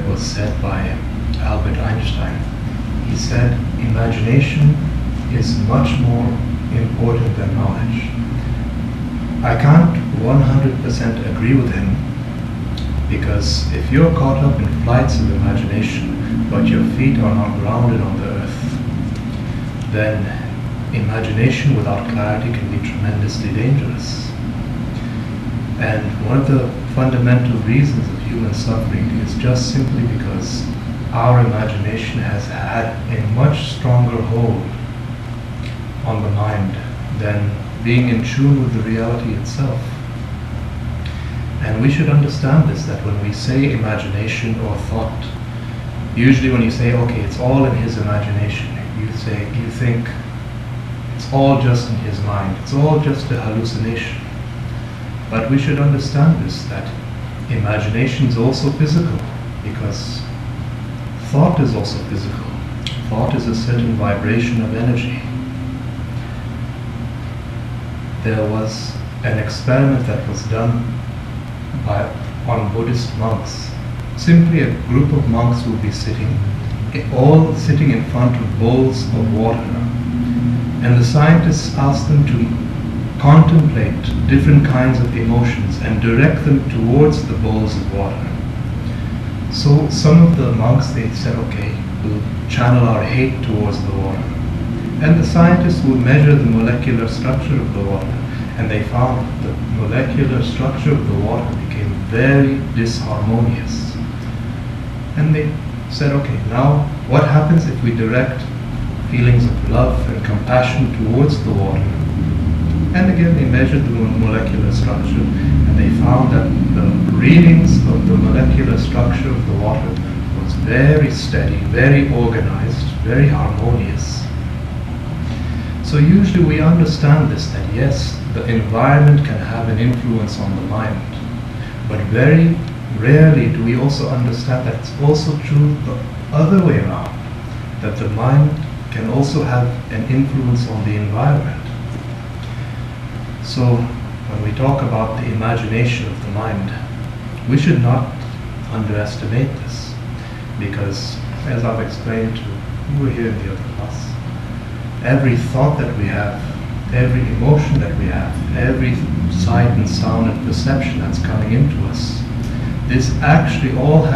was said by Albert Einstein. He said, imagination is much more important than knowledge. I can't 100% agree with him, because if you're caught up in flights of imagination, but your feet are not grounded on the earth, then imagination without clarity can be tremendously dangerous. And one of the fundamental reasons of human suffering is just simply because our imagination has had a much stronger hold on the mind than being in tune with the reality itself. And we should understand this, that when we say imagination or thought, usually when you say, okay, it's all in his imagination, you think it's all just in his mind, it's all just a hallucination. But we should understand this, that imagination is also physical, because thought is also physical. Thought is a certain vibration of energy. There was an experiment that was done on Buddhist monks. Simply a group of monks would be all sitting in front of bowls of water, and the scientists asked them to contemplate different kinds of emotions and direct them towards the bowls of water. So some of the monks, they said, okay, we'll channel our hate towards the water. And the scientists would measure the molecular structure of the water, and they found the molecular structure of the water became very disharmonious. And they said, okay, now what happens if we direct feelings of love and compassion towards the water? And again, they measured the molecular structure, and they found that the readings of the molecular structure of the water was very steady, very organized, very harmonious. So usually we understand this, that yes, the environment can have an influence on the mind, but very rarely do we also understand that it's also true the other way around, that the mind can also have an influence on the environment. So when we talk about the imagination of the mind, we should not underestimate this, because as I've explained to you were here in the other class, every thought that we have, every emotion that we have, every sight and sound and perception that's coming into us, this actually all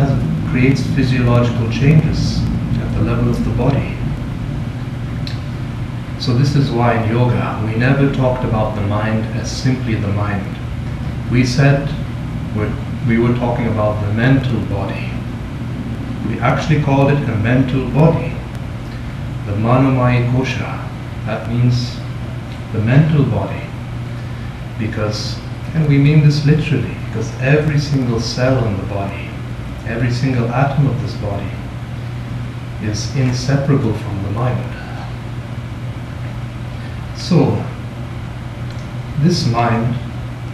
creates physiological changes at the level of the body. So this is why in yoga we never talked about the mind as simply the mind. We said we were talking about the mental body. We actually called it a mental body. The manomaya kosha, that means the mental body. Because, and we mean this literally, because every single cell in the body, every single atom of this body is inseparable from the mind. So, this mind,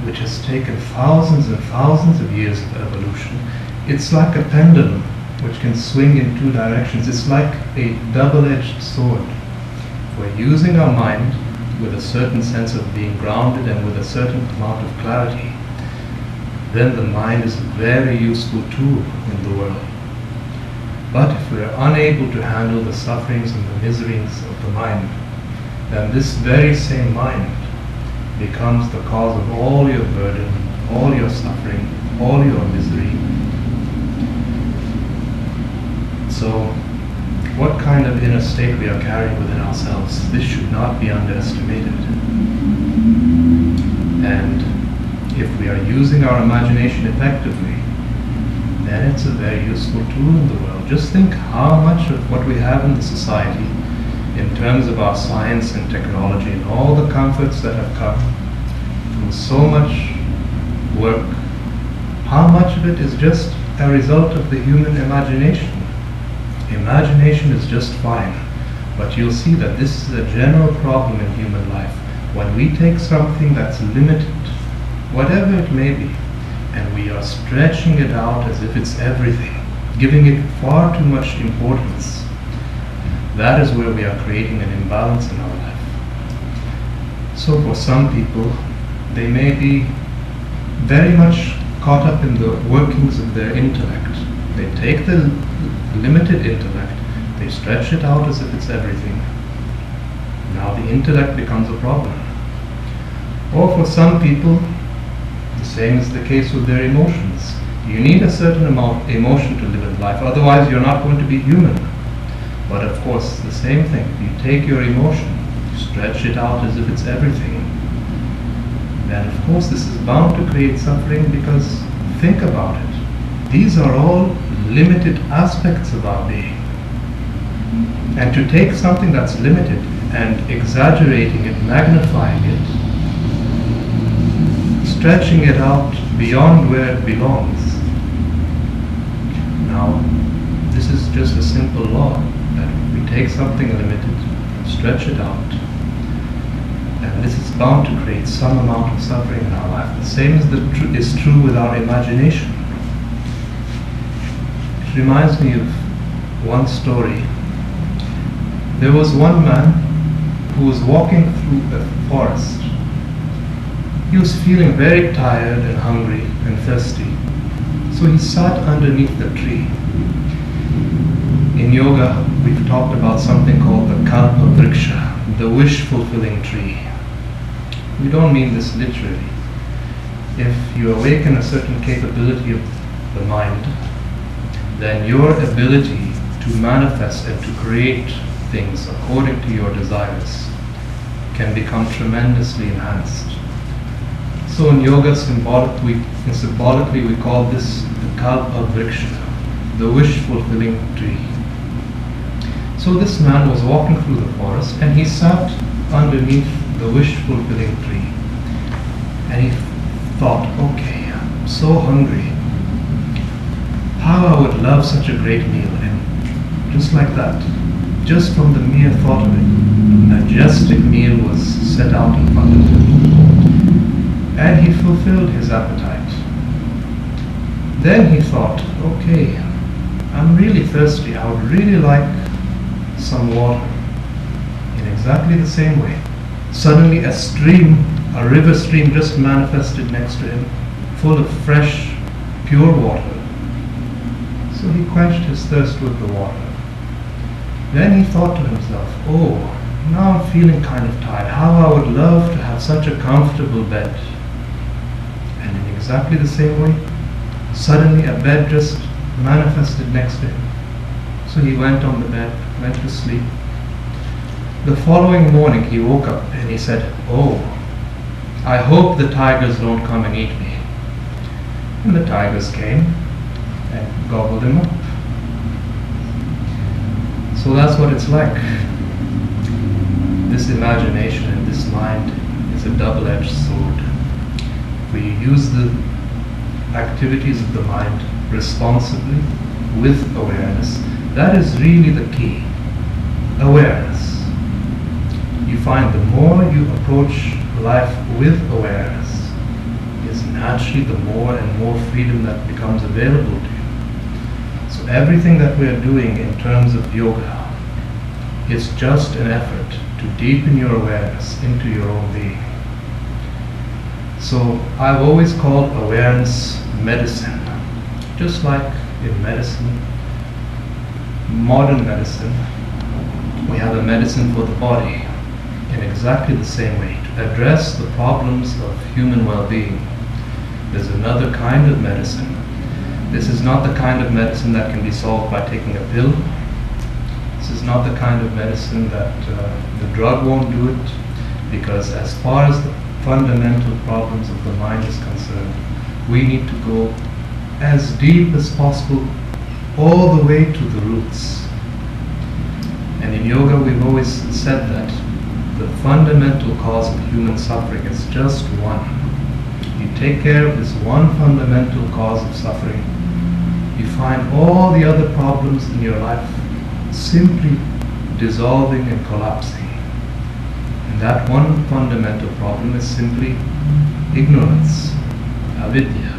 which has taken thousands and thousands of years of evolution, it's like a pendulum which can swing in two directions. It's like a double-edged sword. We're using our mind with a certain sense of being grounded and with a certain amount of clarity. Then the mind is a very useful tool in the world. But if we're unable to handle the sufferings and the miseries of the mind, then this very same mind becomes the cause of all your burden, all your suffering, all your misery. So, what kind of inner state we are carrying within ourselves, this should not be underestimated. And if we are using our imagination effectively, then it's a very useful tool in the world. Just think how much of what we have in the society, in terms of our science and technology and all the comforts that have come from so much work, how much of it is just a result of the human imagination. Imagination is just fine, but you'll see that this is a general problem in human life. When we take something that's limited, whatever it may be, and we are stretching it out as if it's everything, giving it far too much importance, that is where we are creating an imbalance in our life. So for some people, they may be very much caught up in the workings of their intellect, They take the limited intellect, they stretch it out as if it's everything. Now the intellect becomes a problem. Or for some people, the same is the case with their emotions. You need a certain amount of emotion to live in life, otherwise you're not going to be human. But of course, the same thing. You take your emotion, you stretch it out as if it's everything. Then of course this is bound to create suffering, because think about it. These are all limited aspects of our being. And to take something that's limited and exaggerating it, magnifying it, stretching it out beyond where it belongs. Now, this is just a simple law, that we take something limited and stretch it out, and this is bound to create some amount of suffering in our life. The same is true with our imagination. It reminds me of one story. There was one man who was walking through a forest. He was feeling very tired and hungry and thirsty. So he sat underneath the tree. In yoga, we've talked about something called the Kalpa Vriksha, the wish-fulfilling tree. We don't mean this literally. If you awaken a certain capability of the mind, then your ability to manifest and to create things according to your desires can become tremendously enhanced. So in yoga, symbolically we call this the Kalpa Vriksha, the wish-fulfilling tree. So this man was walking through the forest and he sat underneath the wish-fulfilling tree. And he thought, okay, I'm so hungry. How I would love such a great meal. And just like that, just from the mere thought of it, a majestic meal was set out in front of him. And he fulfilled his appetite. Then he thought, okay, I'm really thirsty. I would really like some water. In exactly the same way, suddenly a river stream just manifested next to him, full of fresh, pure water. So he quenched his thirst with the water. Then he thought to himself, oh, now I'm feeling kind of tired. How I would love to have such a comfortable bed. And in exactly the same way, suddenly a bed just manifested next to him. So he went on the bed, went to sleep. The following morning he woke up and he said, oh, I hope the tigers don't come and eat me. And the tigers came and gobbled him up. So that's what it's like. This imagination and this mind is a double-edged sword. We use the activities of the mind responsibly, with awareness. That is really the key. Awareness. You find the more you approach life with awareness, is naturally the more and more freedom that becomes available to you. So everything that we are doing in terms of yoga is just an effort to deepen your awareness into your own being. So I've always called awareness medicine. Just like in medicine, modern medicine, we have a medicine for the body in exactly the same way to address the problems of human well-being. There's another kind of medicine. This is not the kind of medicine that can be solved by taking a pill. This is not the kind of medicine that the drug won't do it, because as far as the fundamental problems of the mind is concerned, we need to go as deep as possible, all the way to the roots. And in yoga we've always said that the fundamental cause of human suffering is just one. You take care of this one fundamental cause of suffering, you find all the other problems in your life simply dissolving and collapsing. And that one fundamental problem is simply ignorance, avidya.